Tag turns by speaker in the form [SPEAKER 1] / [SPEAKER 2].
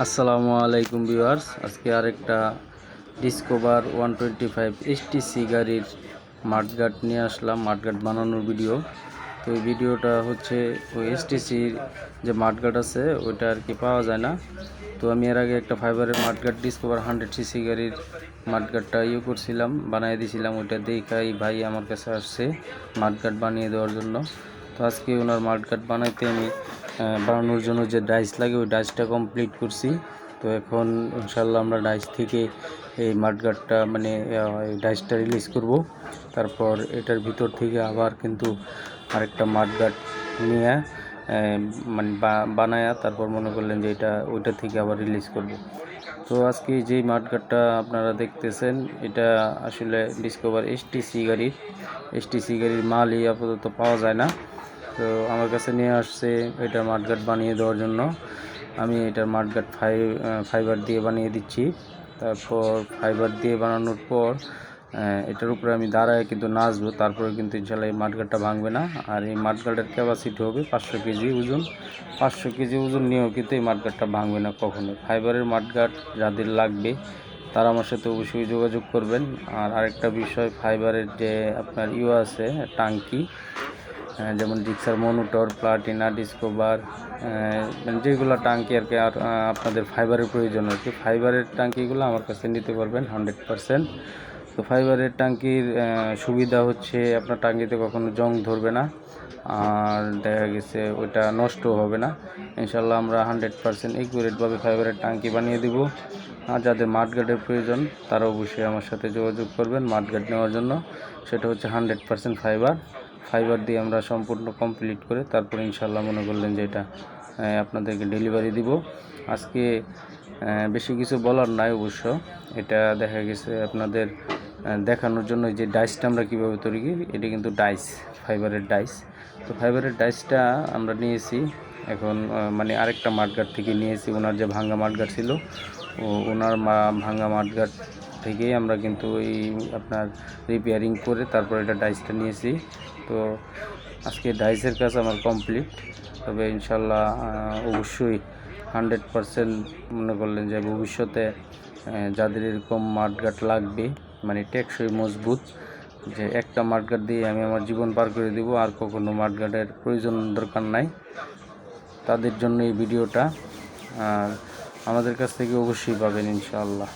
[SPEAKER 1] আসসালামু আলাইকুম ভিউয়ার্স, আজকে আরেকটা ডিসকভার 125 এসটিসি গাড়ির মাঠগার্ড নিয়ে আসলাম, মাঠগার্ড বানানোর ভিডিও। তো এই ভিডিওটা হচ্ছে ওই এসটিসির যে মাঠগার্ড আছে ওইটা আর কি পাওয়া যায় না। তো আমি এর আগে একটা ফাইবারের মাঠগার্ড ডিসকভার 100 সিসি গাড়ির মাঠগার্ডটা করছিলাম, বানিয়ে দিয়েছিলাম। ওইটা দেখাই ভাই আমার কাছে আসছে মাঠগার্ড বানিয়ে দেওয়ার জন্য। তো আজকে ওনার মাঠগার্ড বানানোর জন্য যে ডাইস লাগে ওই ডাইসটা কমপ্লিট করছি। তো এখন ইনশাল্লাহ আমরা ডাইস থেকে এই মাঠগার্ডটা এই ডাইসটা রিলিজ করব। তারপর এটার ভিতর থেকে আবার কিন্তু আরেকটা মাঠগার্ড নিয়ে বানায়া তারপর মনে করলেন যে ওইটা থেকে আবার রিলিজ করব। তো আজকে যেই মাঠগার্ডটা আপনারা দেখতেছেন এটা আসলে ডিসকভার এসটিসি গাড়ির মালই আপাতত পাওয়া যায় না। তো আমার কাছে নিয়ে আসছে এটার মাঠগার্ড বানিয়ে দেওয়ার জন্য। আমি এটার মাঠগার্ড ফাইবার দিয়ে বানিয়ে দিচ্ছি। তারপর ফাইবার দিয়ে বানানোর পর এটার উপরে আমি দাঁড়ায় কিন্তু নাচবো, তারপরে কিন্তু ইনশাল্লাহ এই মাঠগার্ডটা ভাঙবে না। আর এই মাঠগার্ডের ক্যাপাসিটি হবে 500 কেজি ওজন। 500 কেজি ওজন নিয়েও কিন্তু এই মাঠগার্ডটা ভাঙবে না কখনো। ফাইবারের মাঠগার্ড যাদের লাগবে তারা আমার সাথে অবশ্যই যোগাযোগ করবেন। আর আরেকটা বিষয়, ফাইবারের যে আপনার আছে টাঙ্কি, যেমন জিক্সার মনোটর, প্লাটিনা, ডিসকভার, যেগুলো টাঙ্কি আর কি, আর আপনাদের ফাইবারের প্রয়োজন আর কি, ফাইবারের টাঙ্কিগুলো আমার কাছে নিতে পারবেন 100%। তো ফাইবারের টাঙ্কির সুবিধা হচ্ছে আপনার টাঙ্কিতে কখনো জং ধরবে না, আর দেখা গেছে ওইটা নষ্ট হবে না। ইনশাল্লাহ আমরা 100% একুরেটভাবে ফাইবারের টাঙ্কি বানিয়ে দেব। আর যাদের মাঠগার্ডের প্রয়োজন তারা অবশ্যই আমার সাথে যোগাযোগ করবেন মাঠগার্ড নেওয়ার জন্য। সেটা হচ্ছে 100% ফাইবার দিয়ে আমরা সম্পূর্ণ কমপ্লিট করে তারপর ইনশাল্লাহ মনে করলেন যে এটা আপনাদেরকে ডেলিভারি দিব। আজকে বেশি কিছু বলার নাই অবশ্য, এটা দেখা গেছে আপনাদের দেখানোর জন্য। যে ডাইসটা আমরা কীভাবে তৈরি করি, এটা কিন্তু ফাইবারের ডাইস। তো ফাইবারের ডাইসটা আমরা নিয়েছি এখন আরেকটা মাঠগার্ড থেকে নিয়েছি। ওনার যে ভাঙ্গা মাঠগার্ড ছিল, ওনার ভাঙ্গা মাঠগার্ড থেকেই আমরা কিন্তু এই আপনার রিপেয়ারিং করে তারপর এটা ডাইসটা নিয়েছি। তো আজকে ডাইসের কাজ আমার কমপ্লিট। তবে ইনশাল্লাহ অবশ্যই 100% মনে করলেন যে ভবিষ্যতে যাদের এরকম মাঠগার্ড লাগবে, টেকসই মজবুত, যে একটা মাঠগার্ড দিয়ে আমি আমার জীবন পার করে দেব, আর কখনো মাঠগার্ডের প্রয়োজন দরকার নাই, তাদের জন্য এই ভিডিওটা। আর আমাদের কাছ থেকে অবশ্যই পাবেন ইনশাআল্লাহ।